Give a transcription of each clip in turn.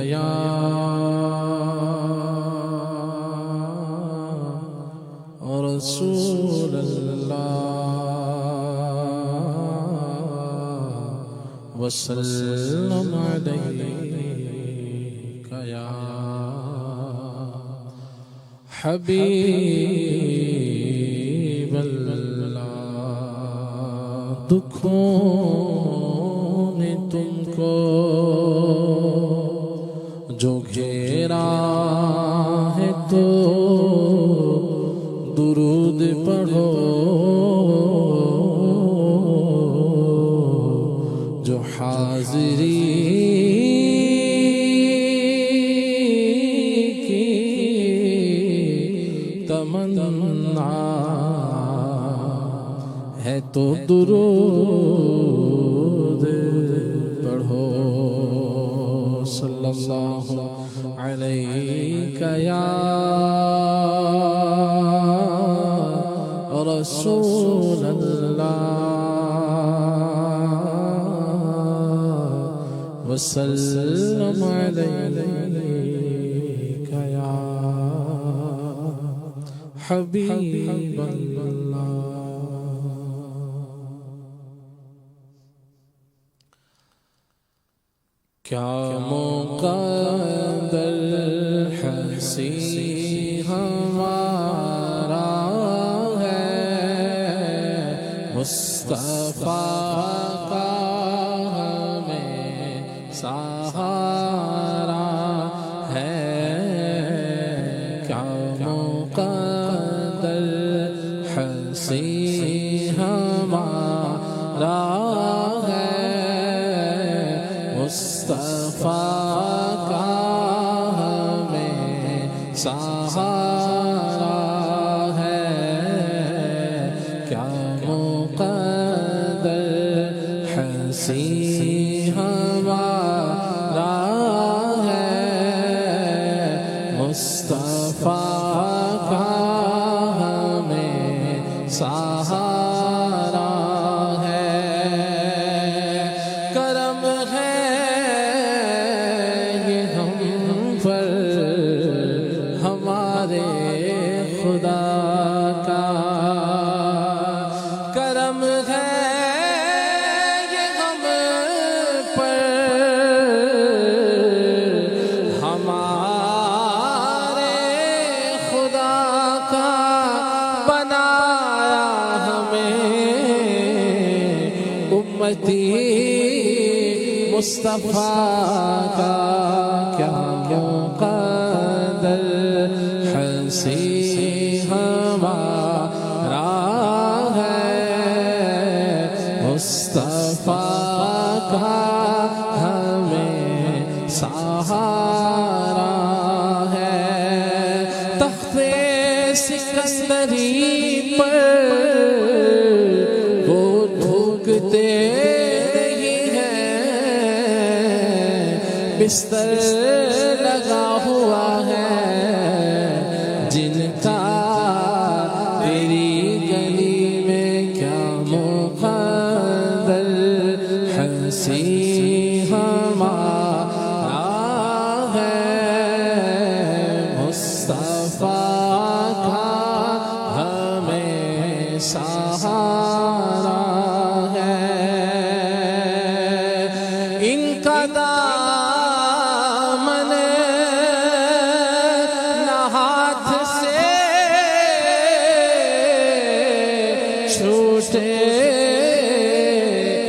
یا رسول اللہ وسلم علیک یا حبیب اللہ دکھوں نے تم کو جو گھیرا ہے تو درود پڑھو جو حاضری کی تمنا ہے تو درود پڑھو صلی اللہ علیہ یا رسول اللہ وسلم علیک یا حبیب اللہ کیا مقدر حسین ہمارا مصطفیٰ کا ہمیں سہارا ہے کیا مقدر حسین ہمارا ہے مصطفیٰ کا ہمیں سہارا حسین ہمارا ہے مصطفیٰ کا ہمیں سہارا ہے کرم ہے یہ ہم پر ہمارے خدا کا کرم ہے مصطفیٰ کا کیا مقدر حسین ہمارا ہے مصطفیٰ کا ہمیں سہارا ہے تخت سکندری پر وہ ڈھونکتے بستر لگا ہوا ہے جن کا تیری گلی میں کیا مقدر حسین ہمارا ہے مصطفیٰ کا ہمیں سہارا ہے ان کا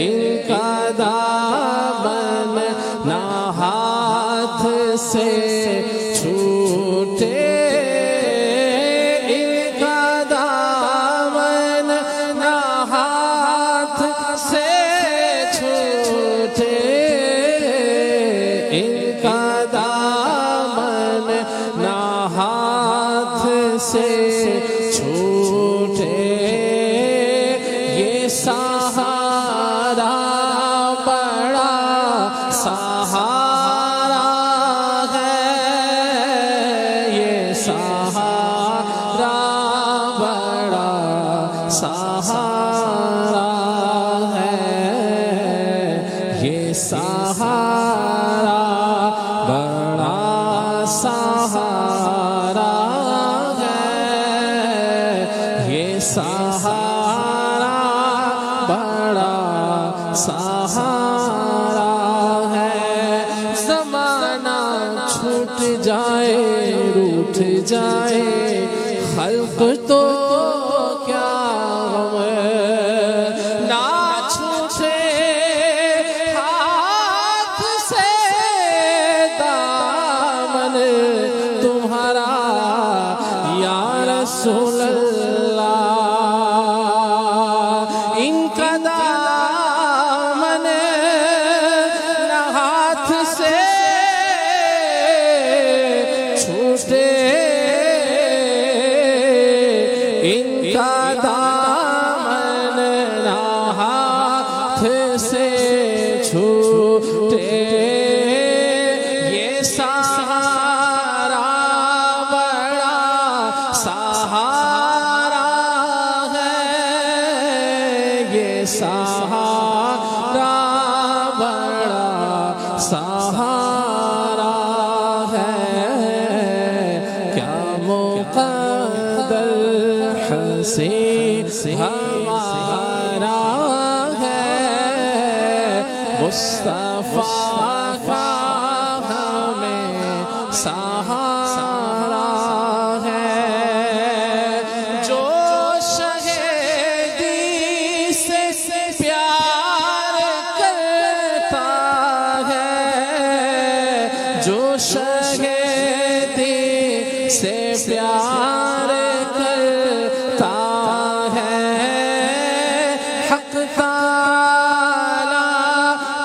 ان کا دامن نہ ہاتھ سے چھوٹے ان کا دامن نہ ہاتھ سے چھوٹے ان کا دامن نہ ہاتھ سے چھوٹے سہارا بڑا سہارا ہے یہ سہارا بڑا سہارا ہے یہ سہارا بڑا سہارا ہے یہ سہارا بڑا سہارا ہے زمانہ چھوٹ جائے روٹھ جائے خلق تو کیا غم نہ چھوٹے ہاتھ سے دامن تمہارا یا رسول اللہ ان کا دامن نہ ہاتھ سے چھوٹے ان کا دامن نہ ہاتھ سے چھوٹے یہ سہارا بڑا سہارا ہے یہ سہارا بڑا سہارا ہے کیا مقدر حسین ہمارا ہے مصطفیٰ کا ہمیں سہارا ہے جو شہیدی سے پیار کرتا ہے جو شہیدی سے پیار کرتا ہے حق تعالیٰ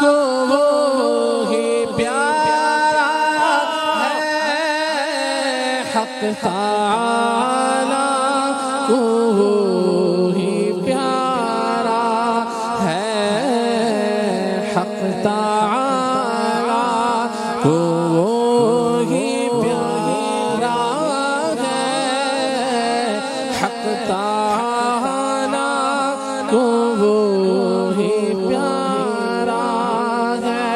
کو وہی پیارا ہے حق تعالیٰ کو وہی پیارا ہے حق تعالیٰ کو وہی پیارا ہے حق تعالیٰ کو وہی پیارا ہے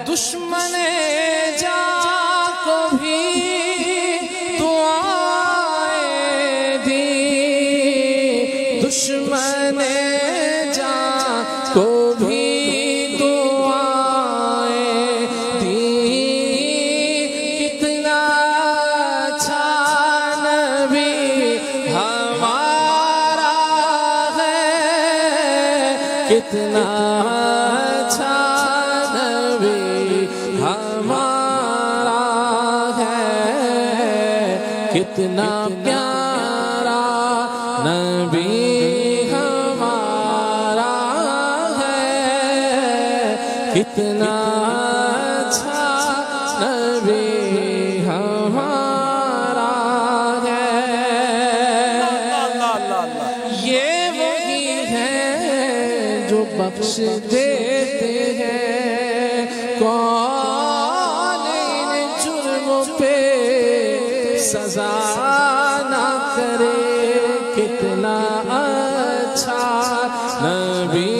دشمن جا کو بھی دعائیں دی دشمن جا کو بھی دعائیں دی کتنا اچھا نبی ہمارا ہے کتنا اچھا نبی ہمارا ہے کتنا پیارا نبی ہمارا ہے کتنا اچھا نبی ہمارا ہے یہ وہی ہے جو بخش دیتے ہیں کون ان جرموں پہ سزا نہ کرے کتنا اچھا نبی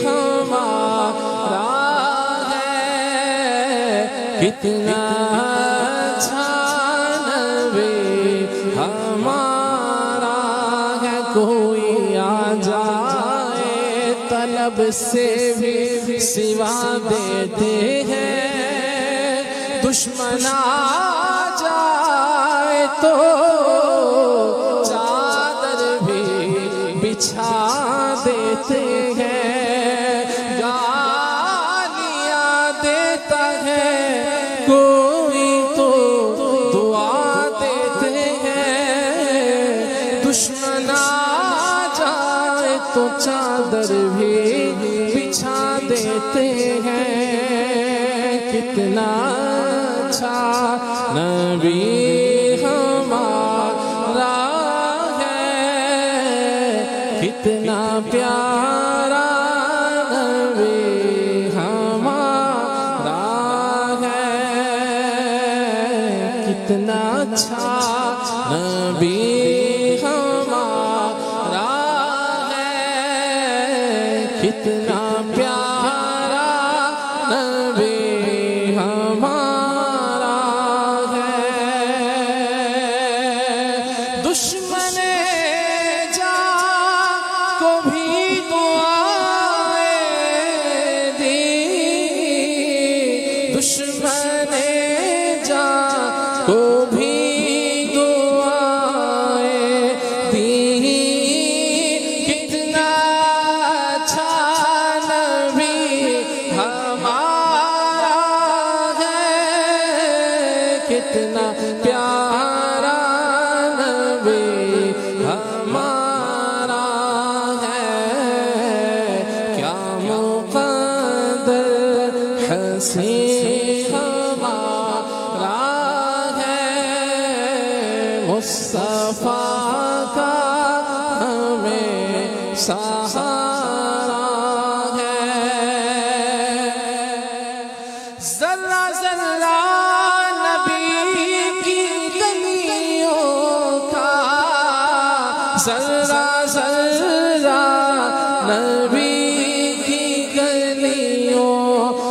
ہمارا ہے کتنا اچھا نبی ہمارا ہے کوئی آ جائے طلب سے بھی سوا دیتے ہیں دشمن آ جائے تو چادر بھی بچھا دیتے ہیں گالیاں دیتا ہے کوئی تو دعا دیتے ہیں دشمن آ جائے تو چادر بھی بچھا دیتے ہیں کتنا اچھا نبی ہمارا ہے کتنا پیارا نبی ہمارا ہے کتنا اچھا نبی ہمارا ہے کتنا پیارا نبی ہمارا ہے دشمن جان کو بھی دعائیں دی دشمن جان کو بھی کتنا پیارا نبی ہمارا ہے کیا مقدر حسین ہمارا ہے مصطفیٰ کا ہمیں سہارا ہے ذرہ ذرہ ذرہ ذرہ نبی کی گلیوں کا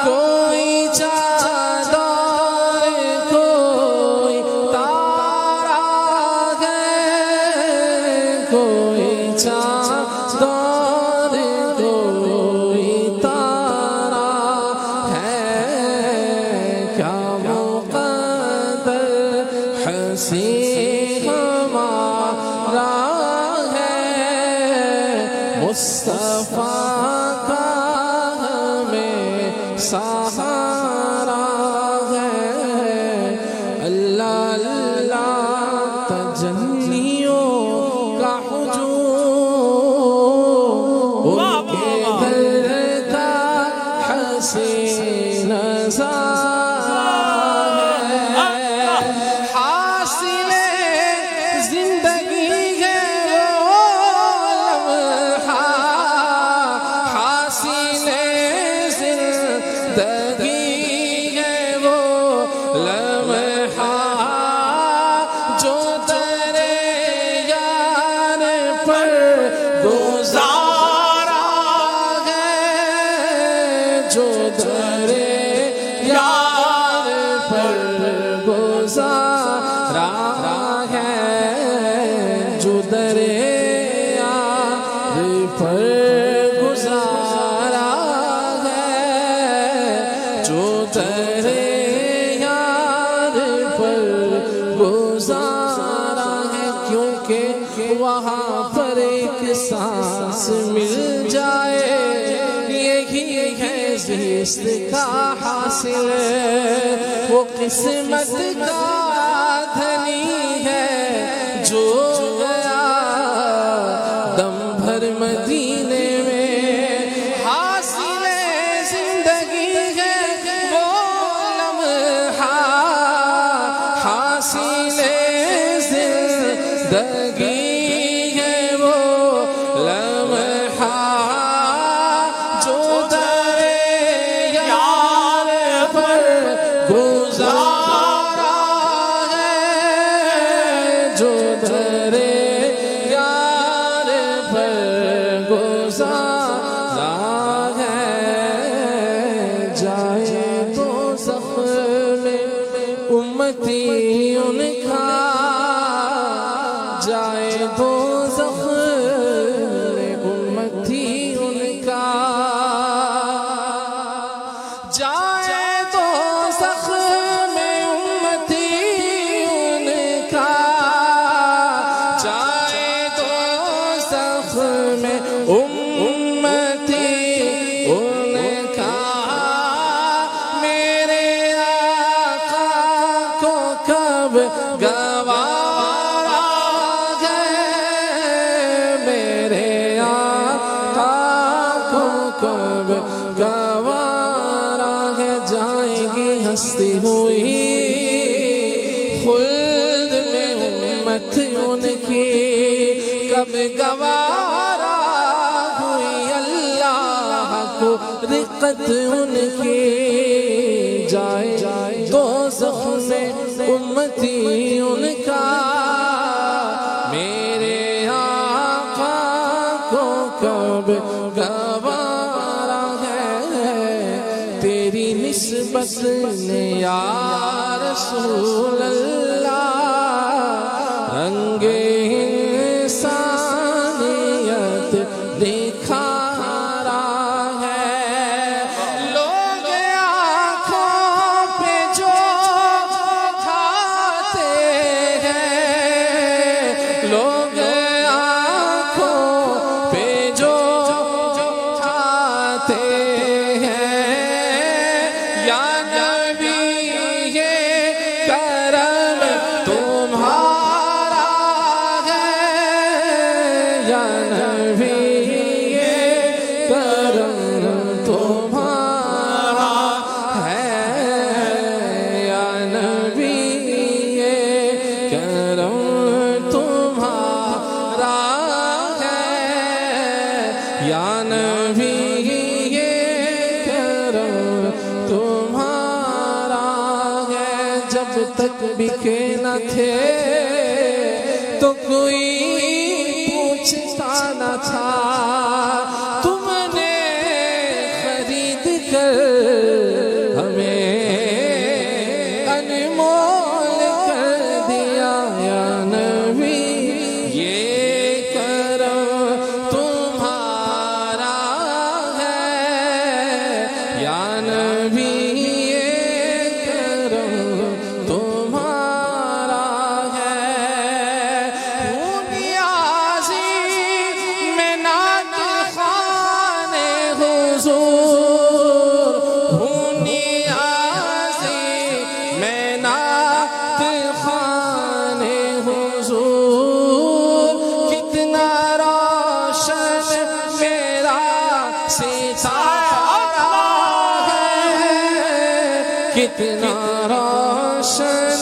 کوئی چاند کوئی تارا ہے کوئی چاند کوئی تارا ہے کیا مقدر حسین مصطفیٰ کا ہمیں سہارا ہے اللہ اللہ تجلیوں کا ہجوم ان کے در کا حسین جو در یار پر گزارا ہے جو در یار پر گزارا ہے جو در یار پر گزارا ہے کیونکہ وہاں پر ایک سانس مل جائے یہی ہے زیست کا حاصل وہ قسمت کا دھنی ہے جو گیا دم بھر مدینے میں حاصل زندگی ہے وہ لمحہ حاصل زندگی جو در یار پر گزارا ہے جائے تو زخم امتی ان کا جائے تو زخم امتی ان کا جائے تو زخم امتی ان کا امتی ان کا میرے آقا کو کب گوارا ہے میرے آقا کو کب گوارا ہے جائیں گی ہستی ہوئی خلد میں امت ان کی کب گوارا رقت ان کی جائے دوزخ میں امتی ان کا میرے آقا کو کب گوارا ہے نسبت نے یا رسول اللہ رنگ انسانیت دکھا رہا ہے۔ لوگ آنکھوں پہ جو کھاتے ہیں، لوگ آنکھوں پہ جو کھاتے ہیں، یا نبی یہ کرم تمہارا ہے، یا نبی یہ کرم تمہارا ہے، یا نبی یہ کرم تمہارا ہے، یا نبی یہ کرم تمہارا ہے۔ جب تک بکے نہ تھے تو کوئی پوچھتا نہ تھا، تم نے خرید کر ہمیں انمول کر دیا، یا نبی یہ کرم تمہارا ہے، یا نبی یہ کرم تمہارا ہے۔ ہوں نیازی میں ناطق خوان حضور، ہوں نیازی میں ناطق خوان حضور، کتنا روشن میرا ستارہ ہے، کتنا روشن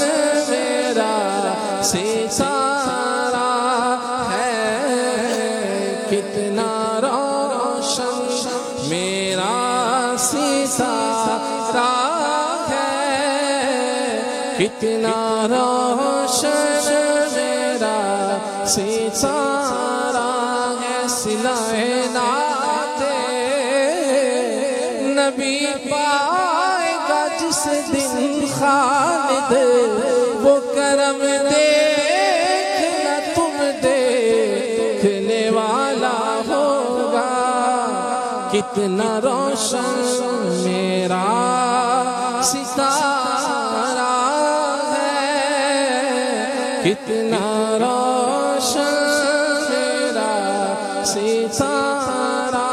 میرا ستارہ ہے، کتنا روشن میرا ستارہ ہے، کتنا روشن میرا ستارہ ہے۔ صلائے نعت نبی پائے گا جس دن خالد، وہ کرم دیکھنا تم دیکھنے والا ہوگا، کتنا روشن میرا ستارہ ہے، کتنا روشن میرا ستارہ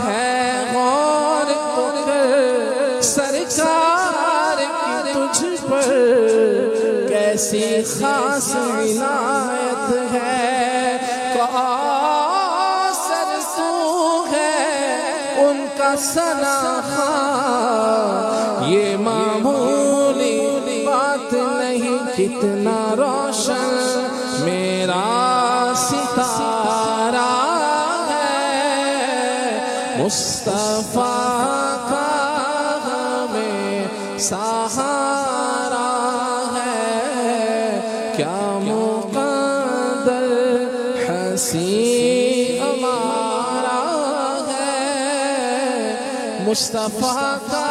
ہے۔ غور تو کر سرکار کی تجھ پر کیسی خاص عنایت ہے، کوثر تو ہے ان کا ثناء، یہ معمولی بات نہیں، کتنا روشن میرا ستارہ ہے، مصطفیٰ کا ہمیں سہارا ہے، کیا مقدر حسین ہمارا ہے، مصطفیٰ کا